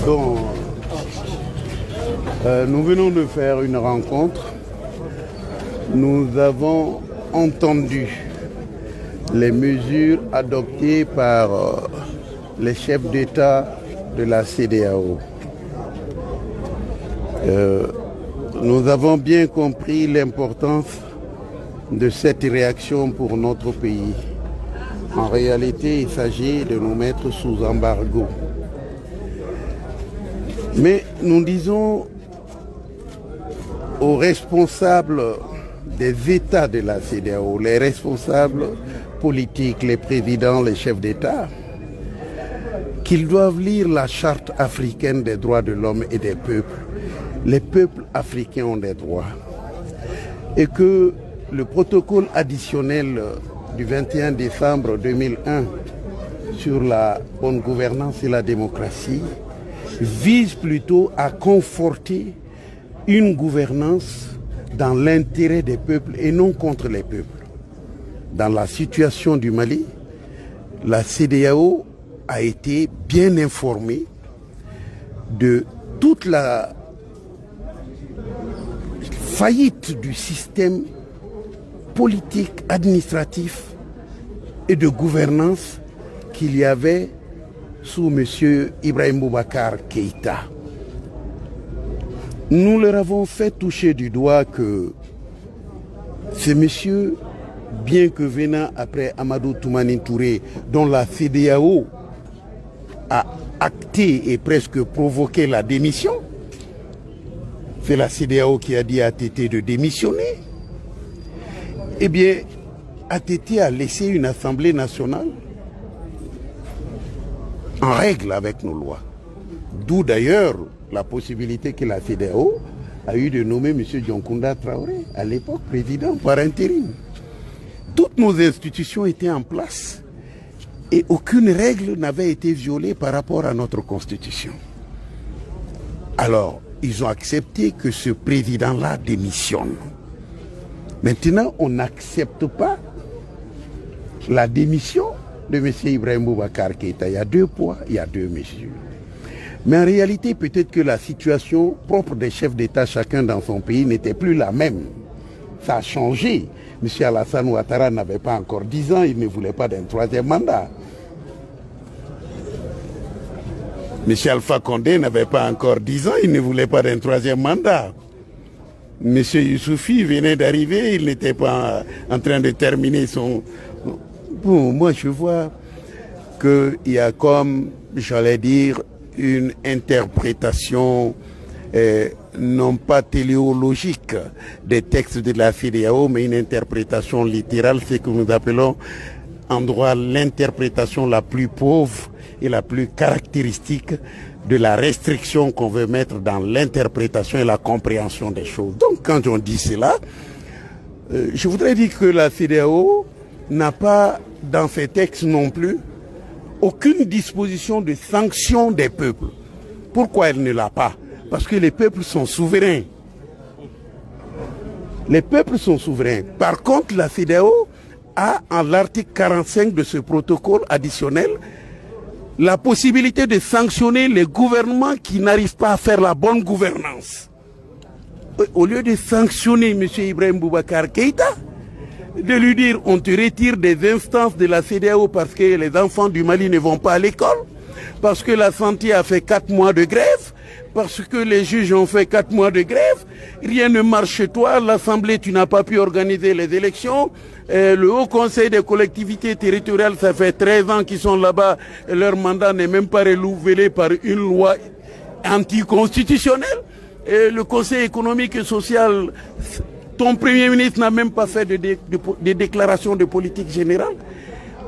Bon, nous venons de faire une rencontre. Nous avons entendu les mesures adoptées par les chefs d'État de la CEDEAO. Nous avons bien compris l'importance de cette réaction pour notre pays. En réalité, il s'agit de nous mettre sous embargo. Mais nous disons aux responsables des États de la CEDEAO, les responsables politiques, les présidents, les chefs d'État, qu'ils doivent lire la Charte africaine des droits de l'homme et des peuples. Les peuples africains ont des droits. Et que le protocole additionnel du 21 décembre 2001 sur la bonne gouvernance et la démocratie vise plutôt à conforter une gouvernance dans l'intérêt des peuples et non contre les peuples. Dans la situation du Mali, la CEDEAO a été bien informée de toute la faillite du système politique, administratif et de gouvernance qu'il y avait sous M. Ibrahim Boubacar Keïta. Nous leur avons fait toucher du doigt que ce monsieur, bien que venant après Amadou Toumani Touré, dont la CEDEAO a acté et presque provoqué la démission, c'est la CEDEAO qui a dit à ATT de démissionner. Eh bien, ATT a laissé une Assemblée nationale en règle avec nos lois. D'où d'ailleurs la possibilité que la CEDEAO a eu de nommer M. Dioncounda Traoré, à l'époque président par intérim. Toutes nos institutions étaient en place et aucune règle n'avait été violée par rapport à notre constitution. Alors, ils ont accepté que ce président-là démissionne. Maintenant, on n'accepte pas la démission de M. Ibrahim Boubacar Keïta. Il y a deux poids, il y a deux mesures. Mais en réalité, peut-être que la situation propre des chefs d'État, chacun dans son pays, n'était plus la même. Ça a changé. M. Alassane Ouattara n'avait pas encore 10 ans, il ne voulait pas d'un troisième mandat. M. Alpha Condé n'avait pas encore 10 ans, il ne voulait pas d'un troisième mandat. M. Youssouphi venait d'arriver, il n'était pas en train de terminer son... Bon, moi je vois qu'il y a comme, j'allais dire, une interprétation non pas téléologique des textes de la CEDEAO, mais une interprétation littérale, ce que nous appelons en droit l'interprétation la plus pauvre et la plus caractéristique de la restriction qu'on veut mettre dans l'interprétation et la compréhension des choses. Donc quand on dit cela, je voudrais dire que la CEDEAO n'a pas dans ses textes non plus aucune disposition de sanction des peuples. Pourquoi elle ne l'a pas? Parce que les peuples sont souverains. Les peuples sont souverains. Par contre, la CEDEAO a, en l'article 45 de ce protocole additionnel, la possibilité de sanctionner les gouvernements qui n'arrivent pas à faire la bonne gouvernance. Au lieu de sanctionner M. Ibrahim Boubacar Keïta, de lui dire on te retire des instances de la CEDEAO parce que les enfants du Mali ne vont pas à l'école, parce que la santé a fait 4 mois de grève, parce que les juges ont fait 4 mois de grève, rien ne marche chez toi, l'Assemblée, tu n'as pas pu organiser les élections, le Haut Conseil des collectivités territoriales, ça fait 13 ans qu'ils sont là-bas, et leur mandat n'est même pas renouvelé par une loi anticonstitutionnelle, et le Conseil économique et social, ton Premier ministre n'a même pas fait de déclaration de politique générale.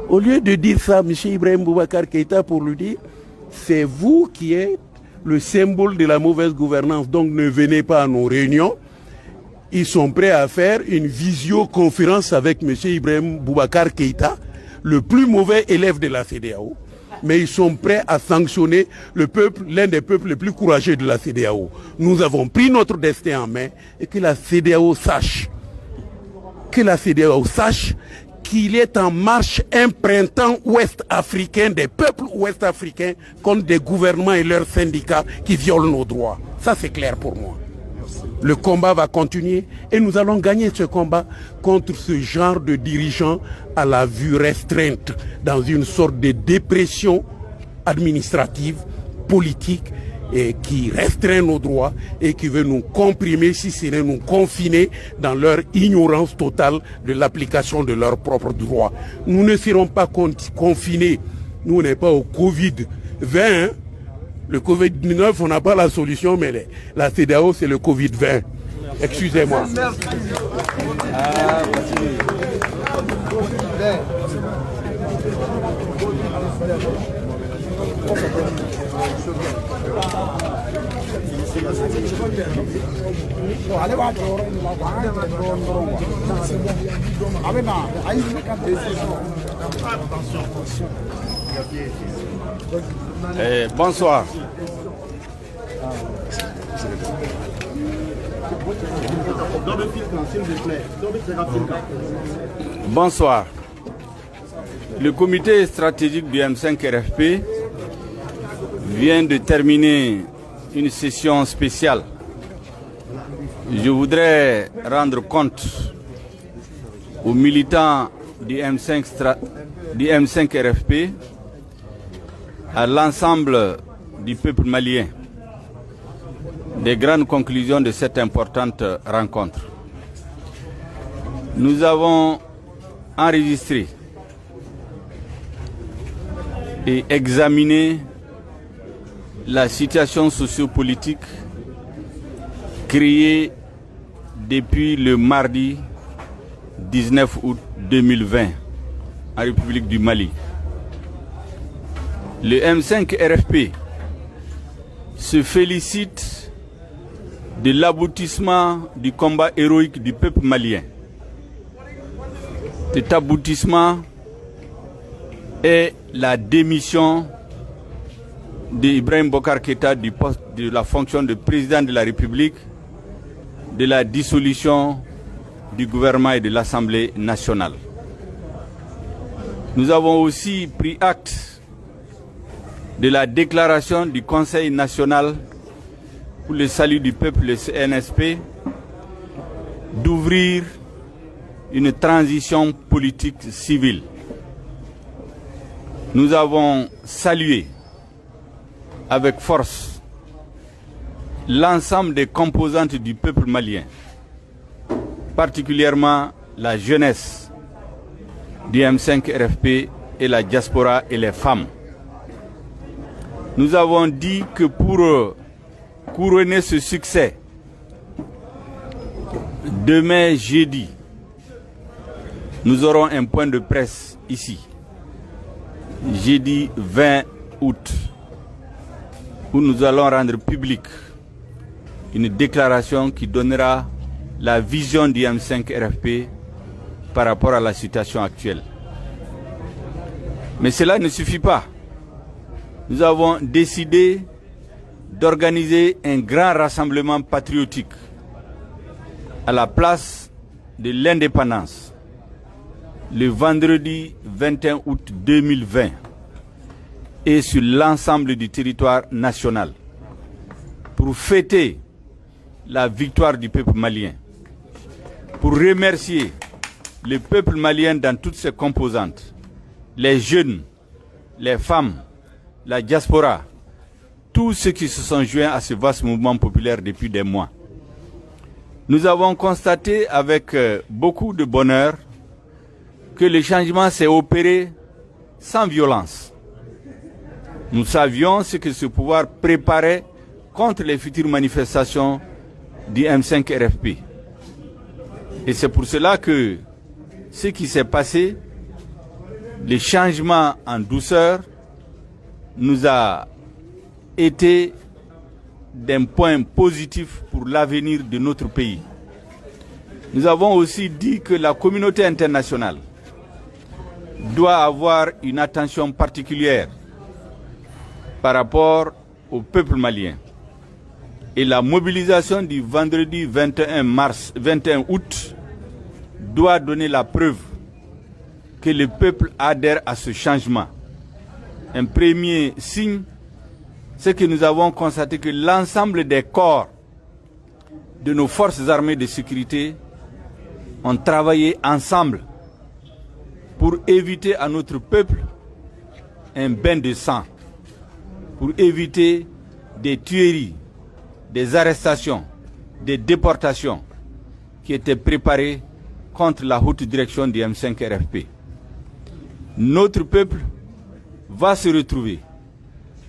Au lieu de dire ça, M. Ibrahim Boubacar Keïta, pour lui dire, c'est vous qui êtes le symbole de la mauvaise gouvernance, donc ne venez pas à nos réunions. Ils sont prêts à faire une visioconférence avec M. Ibrahim Boubacar Keïta, le plus mauvais élève de la CEDEAO. Mais ils sont prêts à sanctionner le peuple, l'un des peuples les plus courageux de la CEDEAO. Nous avons pris notre destin en main et que la CEDEAO sache qu'il est en marche un printemps ouest-africain, des peuples ouest-africains contre des gouvernements et leurs syndicats qui violent nos droits. Ça, c'est clair pour moi. Le combat va continuer et nous allons gagner ce combat contre ce genre de dirigeants à la vue restreinte, dans une sorte de dépression administrative, politique, et qui restreint nos droits et qui veut nous comprimer, si ce n'est nous confiner dans leur ignorance totale de l'application de leurs propres droits. Nous ne serons pas confinés. Nous, on n'est pas au Covid-20. Le Covid-19, on n'a pas la solution, mais la CEDEAO, c'est le Covid-20. Excusez-moi. Bonsoir. Bonsoir. Le comité stratégique du M5 RFP vient de terminer une session spéciale. Je voudrais rendre compte aux militants du M5 RFP, à l'ensemble du peuple malien, des grandes conclusions de cette importante rencontre. Nous avons enregistré et examiné la situation sociopolitique créée depuis le mardi 19 août 2020 en République du Mali. Le M5 RFP se félicite de l'aboutissement du combat héroïque du peuple malien. Cet aboutissement est la démission d'Ibrahim Boubacar Keïta du poste de la fonction de président de la République, de la dissolution du gouvernement et de l'Assemblée nationale. Nous avons aussi pris acte de la déclaration du Conseil national pour le salut du peuple, le CNSP, d'ouvrir une transition politique civile. Nous avons salué avec force l'ensemble des composantes du peuple malien, particulièrement la jeunesse du M5 RFP et la diaspora et les femmes. Nous avons dit que pour couronner ce succès, demain jeudi, nous aurons un point de presse ici, jeudi 20 août, où nous allons rendre public une déclaration qui donnera la vision du M5 RFP par rapport à la situation actuelle. Mais cela ne suffit pas. Nous avons décidé d'organiser un grand rassemblement patriotique à la place de l'indépendance le vendredi 21 août 2020 et sur l'ensemble du territoire national pour fêter la victoire du peuple malien, pour remercier le peuple malien dans toutes ses composantes, les jeunes, les femmes, la diaspora, tous ceux qui se sont joints à ce vaste mouvement populaire depuis des mois. Nous avons constaté avec beaucoup de bonheur que le changement s'est opéré sans violence. Nous savions ce que ce pouvoir préparait contre les futures manifestations du M5 RFP. Et c'est pour cela que ce qui s'est passé, les changements en douceur, nous a été d'un point positif pour l'avenir de notre pays. Nous avons aussi dit que la communauté internationale doit avoir une attention particulière par rapport au peuple malien. Et la mobilisation du vendredi 21 août doit donner la preuve que le peuple adhère à ce changement. Un premier signe, c'est que nous avons constaté que l'ensemble des corps de nos forces armées de sécurité ont travaillé ensemble pour éviter à notre peuple un bain de sang, pour éviter des tueries, des arrestations, des déportations qui étaient préparées contre la haute direction du M5 RFP. Notre peuple va se retrouver,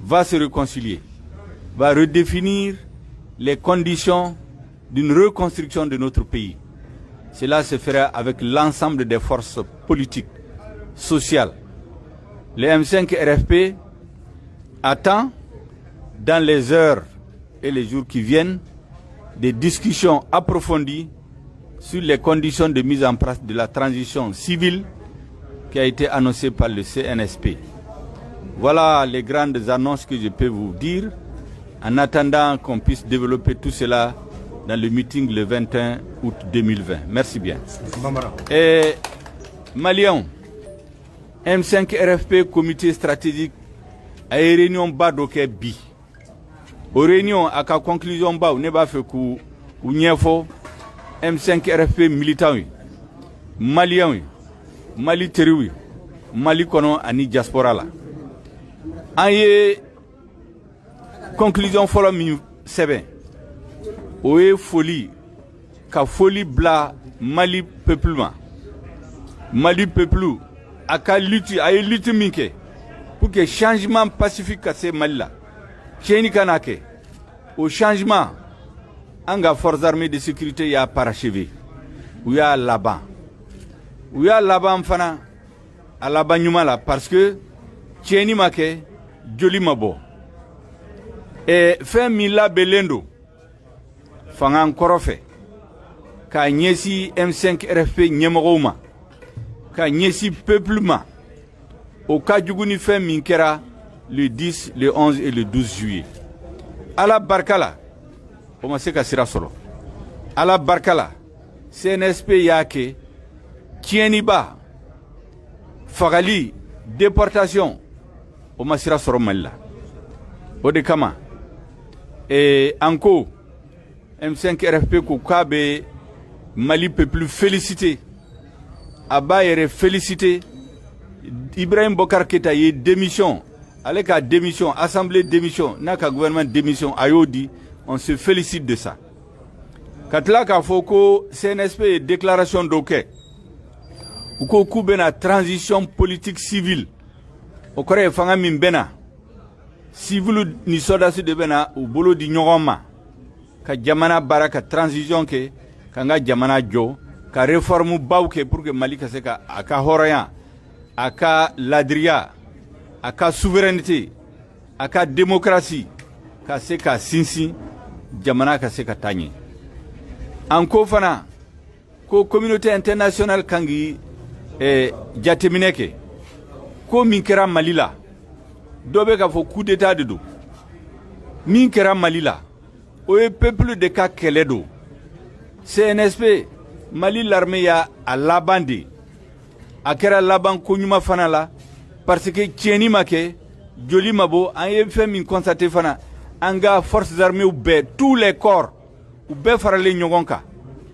va se réconcilier, va redéfinir les conditions d'une reconstruction de notre pays. Cela se fera avec l'ensemble des forces politiques, sociales. Le M5 RFP attend, dans les heures et les jours qui viennent, des discussions approfondies sur les conditions de mise en place de la transition civile qui a été annoncée par le CNSP. Voilà les grandes annonces que je peux vous dire, en attendant qu'on puisse développer tout cela dans le meeting le 21 août 2020. Merci bien. Et Maliens, M5 RFP, comité stratégique, a une réunion badoke bi. Aux réunions, à la conclusion, on ne va pas faire M5 RFP militant, Maliens, Mali Terui, Mali Kono, Ani Diaspora. En conclusion, follow me 7. Oye folie, ka folie bla Mali peuplement. Mali peuple, a ka lutte, a lutte minke pour que changement pacifique à ces Mali là. Cheni kanake, au changement, anga forces armées de sécurité ya parachevé, ou ya là-bas. Ou ya là-bas mfana, à là-bas nyumala, parce que Cheni make, joli mabo. Et fait mila belendo. Fangan korofe ka nyesi M5 RFP nyemogoma ka nyesi peuplement au cas du fait minkera le 10, le 11 et le 12 juillet. Ala barkala o ma se ka sira solo. Ala barkala CNSP yake tieniba fagali déportation o ma sira soro malla. O de kama et anko M5 RFP Koukabe, Mali peuple félicité. Abaye félicité. Ibrahim Bokar Keita y démission. Avec la démission, assemblée démission, naka gouvernement démission, ayodi, on se félicite de ça. Katla Kafoko, CNSP déclaration d'Oké. Uko Koubena transition politique civile. Okore Fanga Mimbena. Si vous ni soldats de Bena ou bolo di Nyoroma. Ka jamana baraka transition ke kanga jamana jo ka réforme bauke pour que Mali ka seka aka horaya aka ladria aka souveraineté aka démocratie ka seka sinsi jamana ka seka tanye anko fana ko communauté internationale kangi jatemineke ko minkera Mali la dobe ka fo coup d'état de do minkera Mali la au peuple de Kakeledo, CNSP, Mali l'armée a labandé. A kera laban konyuma fana la, parce que tieni make, joli mabo, an ye fait min constaté fana, anga forces armées ou be, tous les corps, ou be farale nyogonka,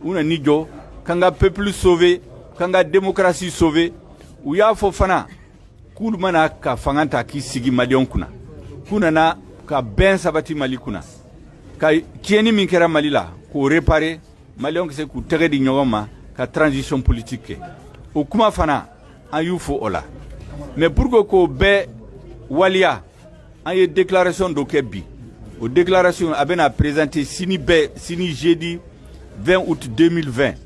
una nijo, kanga peuple sauvé, kanga démocratie sauvée, ou ya fo fana, kulmana ka fanganta ki sigi malion kuna na ka ben sabati Mali kuna. Ka tieni min kera Mali la ko réparer Malion que c'est ku téré di ñogoma ka transition politique o kuma fana an yu fo ola mais pour que ko be walia an ye déclaration do kebi o déclaration abena présenté sini jeudi 20 août 2020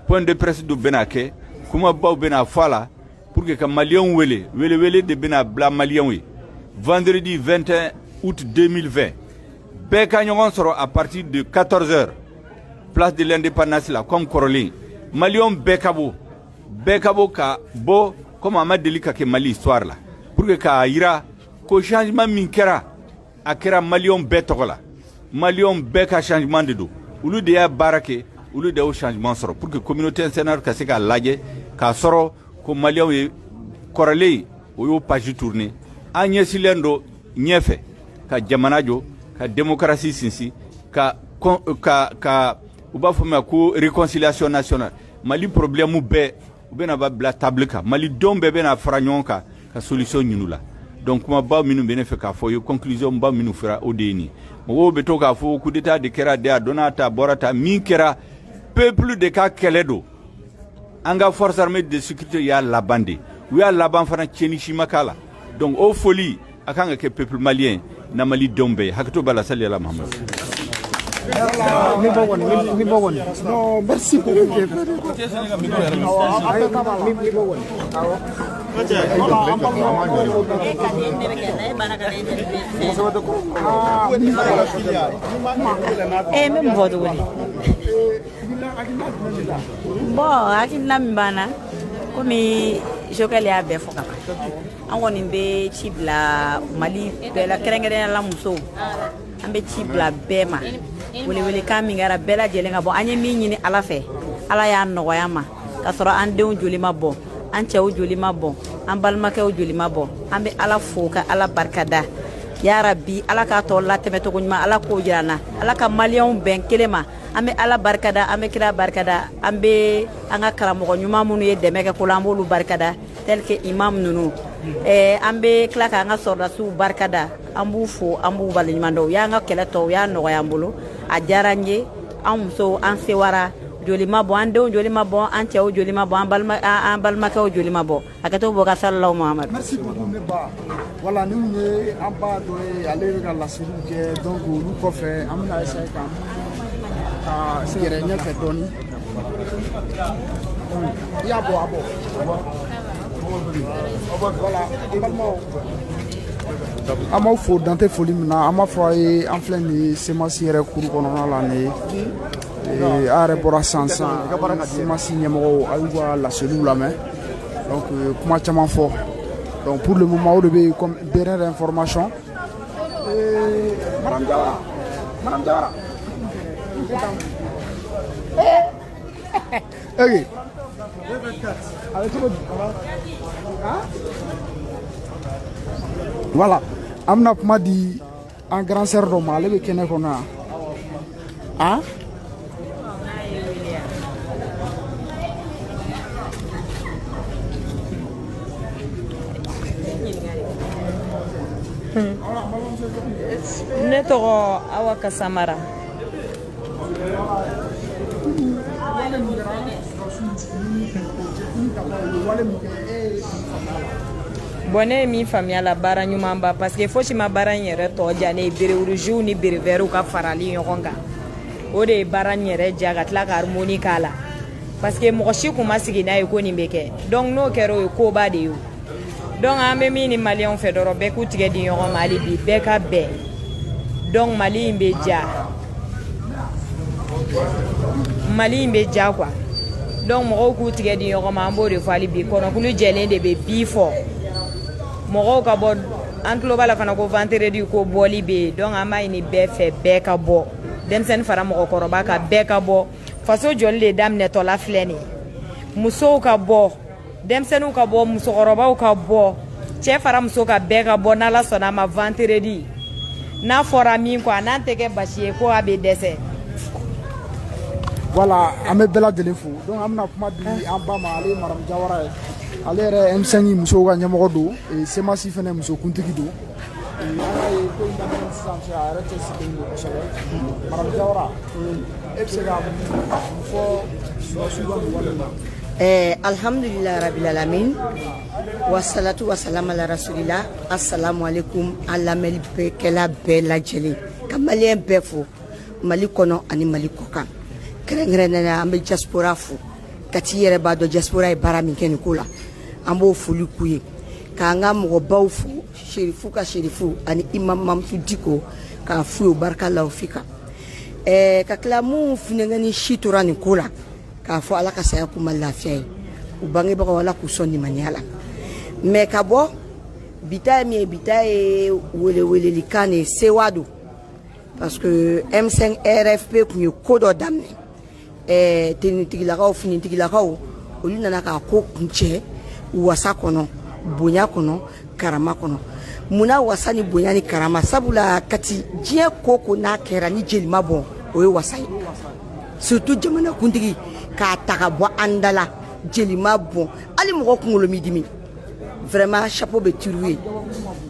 point de presse do benake kuma baw bena fala pour que Malion wele de bena bla Malion we vendredi 21 août 2020 Beka Nyogon sera à partir de 14h, place de l'indépendance là, comme Corolin. Malion Bekabo ka bo, comme Amadeli ka ke Mali histoire là. Pour que ka ira, ko changement minkera, akera Malion Betokola. Malion Beka changement de dos. Ou le de ya barake, ou le de au changement sera. Pour que communauté internationale ka se ka laje, ka soro, ko malien ye kɔrɔlen o y'o page tourné an ɲɛsilen do ɲɛfɛ ka jamana jɔ ka démocratie sinsin ka u b'a fɔ ma ko réconciliation nationale Mali problème bɛɛ u bɛna ba bila table kan Mali denw bɛɛ bɛna fara ɲɔgɔn kan ka solution ɲini la donc kumaba minnu bɛ ne fɛ k'a fɔ ye conclusion ba minnu fɔra o de ye nin mɔgɔw bɛ to k'a fɔ coup d'état de kɛra de a donna ta bɔra ta min kɛra peuple de ka kɛlɛ don an ka force armée de sécurité y'a laban de u y'a laban fana tiɲɛni si ma k'a la donc o foli a kan ka kɛ peuple malien na Mali denw bɛɛ ye hakɛto b'a la sali ala Mahamadu. Non, merci beaucoup. Bon, hakilina min b'an na komi Jokɛl y'a bɛɛ fɔ ka ban an kɔni bɛ ci bila Mali bɛɛ la kɛrɛnkɛrɛnnenya la musow an bɛ ci bila bɛɛ ma welewelekan min kɛra bɛɛ lajɛlen ka bɔ an ye min ɲini Ala fɛ Ala y'a nɔgɔya ma ka sɔrɔ an denw joli ma bɔ an cɛw joli ma bɔ an balimakɛw joli ma bɔ an bɛ Ala fo ka Ala barikada ya Rabbi Ala k'a tɔ latɛmɛ cogo ɲuman Ala k'o jira an na Ala ka maliyɛnw bɛn kelen ma an bɛ Ala barikada an bɛ kira barikada an bɛ an ka karamɔgɔ ɲuman minnu ye dɛmɛ kɛ ko la an b'olu barikada tel que imam ninnu an bɛ tila k'an ka sɔrdasiw barikada an b'u fo an b'u waleɲuman dɔn u y'an ka kɛlɛ tɔ u y'a nɔgɔya an bolo a diyara n ye an musow an sewara joli ma bɔ an denw joli ma bɔ an cɛw joli ma bɔ an balimakɛw joli ma bɔ a kɛtɔ bɔ ka sallallahu Muhammad. Merci beaucoup ne ba voilà ni mun ye an ba dɔ ye ale bɛ ka laseliw kɛ donc olu kɔfɛ an bɛna essayer ka yɛrɛ ɲɛfɛ dɔɔni i y'a bɔ a bɔ voilà an balimaw an b'aw fo dan tɛ foli min na an b'a fɔ a ye an filɛ nin ye semasi yɛrɛ kuru kɔnɔna la nin ye a yɛrɛ bɔra sisan semasi ɲɛmɔgɔw a y'u ka laseliw lamɛn donc kuma caman fɔ donc pour le moment o de bɛ comme dernière information Madame Jawara ok voilà an bɛna kuma di an grand sœur dɔ ma ale bɛ kɛnɛ kɔnɔ yan ah ne tɔgɔ Awa Kasamara. Bon ne ye min faamuya la baara ɲuman ba parce que fosi ma baara in yɛrɛ tɔ diya ne ye bererouges ni berevɛriw ka farali ɲɔgɔn kan o de ye baara in yɛrɛ diya ka tila ka harmonie k'a la parce que mɔgɔ si kun ma sigi n'a ye ko nin bɛ kɛ donc n'o kɛra o ye koba de ye donc an bɛ min ni maliyɛnw fɛ dɔrɔn bɛɛ k'u tigɛ di ɲɔgɔn ma hali bi bɛɛ ka bɛn donc Mali in bɛ diya quoi donc mɔgɔw k'u tigɛ di ɲɔgɔn ma an b'o de fɔ hali bi kɔnɔkulu jɛlen de bɛ bi fɔ mɔgɔw ka bɔ an tulo b'a la fana ko vendredi ko bɔli bɛ yen donc an b'a ɲini bɛɛ fɛ bɛɛ ka bɔ denmisɛnnin fara mɔgɔkɔrɔba ka bɛɛ ka bɔ faso jɔli de daminɛtɔ la filɛ nin ye musow ka bɔ denmisɛnninw ka bɔ musokɔrɔbaw ka bɔ cɛ fara muso ka bɛɛ ka bɔ n'Ala sɔnna a ma vendredi n'a fɔra min kɔ a n'an tɛ kɛ basi ye ko a bɛ dɛsɛ. voilà an bɛ bɛɛ lajɛlen fo donc an bɛna kuma di an ba ma ale ye Madame Jawara ye ale yɛrɛ M5 musow ka ɲɛmɔgɔ don semasi fana musokuntigi don an y'a ye ko in daminɛ sisan cɛ a yɛrɛ tɛ sigilen don kosɛbɛ Madame Jawara e bɛ se ka mun fɔ sɔrɔsiw ka nin wale la. Alhamdulillah rabbil alamin wassalatu wassalamu ala rasulillah assalamu alaikum an lamɛnnikɛla bɛɛ lajɛlen ka maliyɛn bɛɛ fo Mali kɔnɔ ani Mali kɔkan kɛrɛnkɛrɛnnenya an bɛ diaspora fo kati yɛrɛ b'a dɔn diaspora ye baara min kɛ nin ko la an b'o foli k'u ye k'an ka mɔgɔbaw fo Serifu ka Serifu ani Imam Mamutu Diko k'a f'u ye barika la o fika ka tila mun funɛŋɛ ni si tora nin ko la k'a fɔ Ala ka saya k'u ma lafiya ye u bangebagaw Ala k'u sɔn nimaniya la mais ka bɔ bita ye min ye bita ye welewelelikan de sewa don parce que M5 RFP kun ye ko dɔ daminɛ tenitigilakaw finitigilakaw olu nana k'a ko kuncɛ wasa kɔnɔ bonya kɔnɔ karama kɔnɔ muna wasa ni bonya ni karama sabula kati diɲɛ ko n'a kɛra ni jeli ma bɔn o ye wasa ye surtout jamana kuntigi k'a ta ka bɔ an da la jeli ma bɔn hali mɔgɔ kunkolo mi dimi vraiment chapeau bɛ turu ye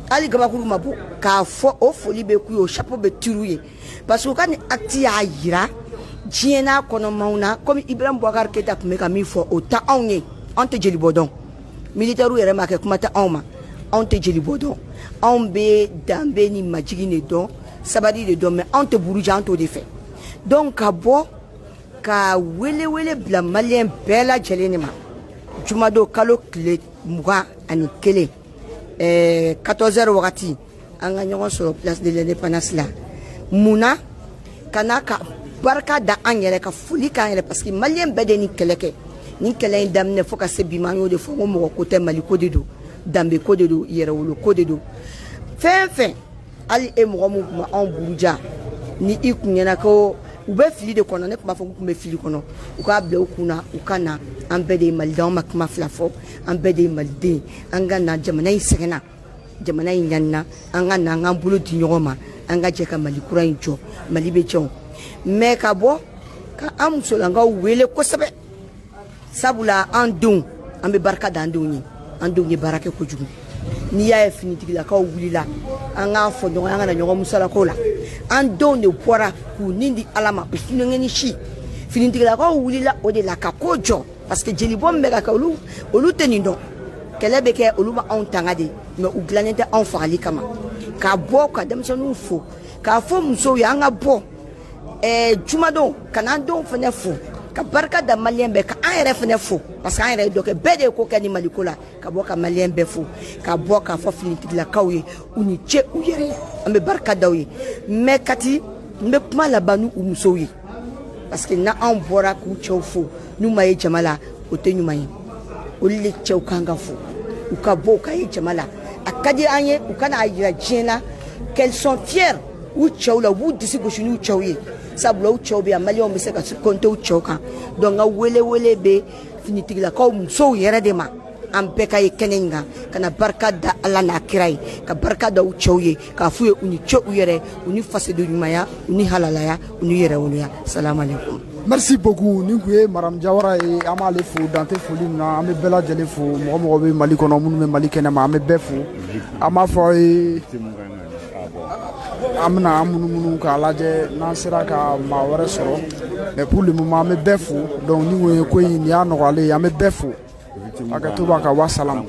hali gabakuru ma bɔ k'a fɔ o foli bɛ k'u ye o chapeau bɛ turu ye parce que u ka ni acte y'a yira diɲɛ n'a kɔnɔmaw na comme Ibrahim Boubacar Keita tun bɛ ka min fɔ o tɛ anw ye anw tɛ jeli bɔ dɔn militaire yɛrɛ ma kɛ kuma tɛ anw ma anw tɛ jeli bɔ dɔn anw bɛ danbe ni majigi de dɔn sabali de dɔn mais anw tɛ buruja anw t'o de fɛ donc ka bɔ ka wele bila malien bɛɛ lajɛlen de ma jumadon kalo tile 21 14h wagati an ka ɲɔgɔn sɔrɔ place de l'indépendance la munna kana ka barika da an yɛrɛ ka foli k'an yɛrɛ parce que malien bɛɛ de ni kɛlɛ kɛ ni kɛlɛ in daminɛ fo ka se bi ma an y'o de fɔ ko mɔgɔ ko tɛ mali ko de don danbe ko de don yɛrɛwolo ko de don fɛn fɛn hali e mɔgɔ min tun anw buruja ni i kun ɲɛna ko u bɛ fili de kɔnɔ ne tun b'a fɔ k'u tun bɛ fili kɔnɔ u k'a bila u kun na u ka na an bɛɛ de ye malidenw an ma kuma fila fɔ an bɛɛ de ye maliden an ka na jamana in sɛgɛnna jamana in ɲanina an ka na an k'an bolo di ɲɔgɔn ma an ka jɛ ka mali kura in jɔ mali bɛ jɛw mais ka bɔ ka an musolankaw wele kosɛbɛ sabula an denw an bɛ barika da an denw ye baara kɛ kojugu n'i y'a ye finitigilakaw wulila an k'a fɔ ɲɔgɔn an kana ɲɔgɔn musalakaw la an denw de bɔra k'u nin di ala ma u tulonkɛ ni si finitigilakaw wulila o de la ka ko jɔ parce que jelibɔ min bɛ ka kɛ olu tɛ nin dɔn kɛlɛ bɛ kɛ olu ma anw tanga de mais u dilannen tɛ anw fagali kama ka bɔ ka denmisɛnninw fo k'a fɔ musow ye an ka bɔ jumadon ka n'an denw fana fo ka barika da malien bɛɛ ka an yɛrɛ fana fo parce que an yɛrɛ ye dɔ kɛ bɛɛ de ye ko kɛ ni maliko la ka bɔ ka malien bɛɛ fo ka bɔ k'a fɔ finitigilakaw ye u ni ce u yɛrɛ ye an bɛ barika da u ye mais kati n bɛ kuma laban n'u musow ye parce que n'anw bɔra k'u cɛw fo n'u ma ye jama la o tɛ ɲuman ye olu de cɛw kan ka fo u ka bɔ u ka ye jama la a ka di an ye u kana a yira diɲɛ na qu'elles sont fières u cɛw la u b'u disi gosi n'u cɛw ye sabula u cɛw bɛ yan maliyɛnw bɛ se ka compter u cɛw kan donc n ka wele bɛ finitigilakaw musow yɛrɛ de ma an bɛɛ ka ye kɛnɛ in kan ka na barika da ala n'a kira ye ka barika da u cɛw ye k'a f'u ye u ni ce u yɛrɛ u ni fasoden ɲumanya u ni halalaya u ni yɛrɛwoloya salamu aleykum. Merci beaucoup ni kun ye Madame Jawara ye an b'ale fo dante foli min na an bɛ bɛɛ lajɛlen fo mɔgɔ bɛ Mali kɔnɔ minnu bɛ Mali kɛnɛ ma an bɛ bɛɛ fo an b'a fɔ aw ye an bɛna an munumunu k'a lajɛ n'an sera ka maa wɛrɛ sɔrɔ mais pour le moment an bɛ bɛɛ fo donc ni kun ye ko in nin y'a nɔgɔyalen ye an bɛ bɛɛ fo hakɛto b'a ka wa salam.